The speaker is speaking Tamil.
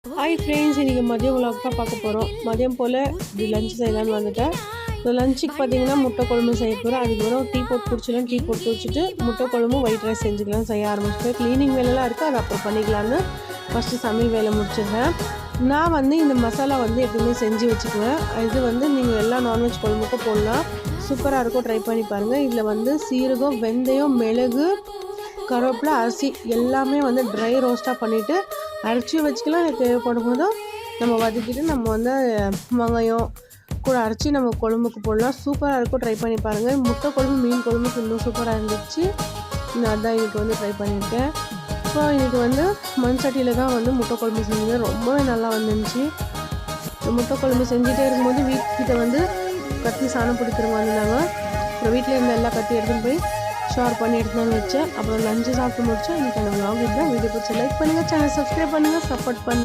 ஹாய் ஃப்ரெண்ட்ஸ், இன்றைக்கி மதியம் vlog தான் பார்க்க போகிறோம். மதியம் போல் இப்படி லஞ்ச் செய்யலான்னு வந்துட்டேன். ஸோ லஞ்சுக்கு பார்த்தீங்கன்னா முட்டை குழம்பு செய்ய போகிறோம். அதுக்கு வரும் டீ போட்டு குடிச்சிடலாம். டீ போட்டு குடிச்சிட்டு முட்டை குழம்பும் ஒயிட் ரைஸ் செஞ்சுக்கலாம் செய்ய ஆரம்பிச்சிட்டேன். க்ளீனிங் வேலைலாம் இருக்குது, அது அப்புறம் பண்ணிக்கலான்னு ஃபஸ்ட்டு சமையல் வேலை முடிச்சிடுறேன். நான் வந்து இந்த மசாலா வந்து எப்பவுமே செஞ்சு வச்சுக்குவேன். இது வந்து நீங்கள் எல்லா நான்வெஜ் குழம்புக்கும் போடலாம், சூப்பராக இருக்கும். ட்ரை பண்ணி பாருங்கள். இதில் வந்து சீரகம், வெந்தயம், மிளகு, கருவேப்பிலை, அரிசி எல்லாமே வந்து ட்ரை ரோஸ்ட்டாக பண்ணிவிட்டு அரைச்சி வச்சுக்கலாம். எனக்கு தேவைப்படும் போதும் நம்ம வதக்கிட்டு நம்ம வந்து வெங்காயம் கூட அரைச்சி நம்ம குழம்புக்கு போடலாம். சூப்பராக இருக்கும். ட்ரை பண்ணி பாருங்கள். முட்டை குழம்பு மீன் குழம்புக்கு இன்னும் சூப்பராக இருந்துச்சு. நான் அதான் இன்றைக்கி வந்து ட்ரை பண்ணியிருக்கேன். ஸோ இன்றைக்கி வந்து மண் சட்டியில் தான் வந்து முட்டை குழம்பு செஞ்சேன். ரொம்பவே நல்லா வந்துருந்துச்சு. முட்டை குழம்பு செஞ்சுட்டே இருக்கும்போது வீட்டுக்கிட்ட வந்து கத்தி சாணம் பிடிக்கிறவங்க வந்தாங்க. அப்புறம் வீட்டில் இருந்த எல்லா கத்தி எடுத்துன்னு போய் ஷேர் பண்ணி எடுத்துன்னு வச்சேன். அப்புறம் லஞ்சு சாப்பிட்டு முடிச்சேன். இன்றைக்கி அந்த vlog இதுதான். வீடியோ பிடிச்ச லைக் பண்ணுங்கள், சேனல் சப்ஸ்கிரைப் பண்ணுங்கள், சப்போர்ட் பண்ணுங்கள்.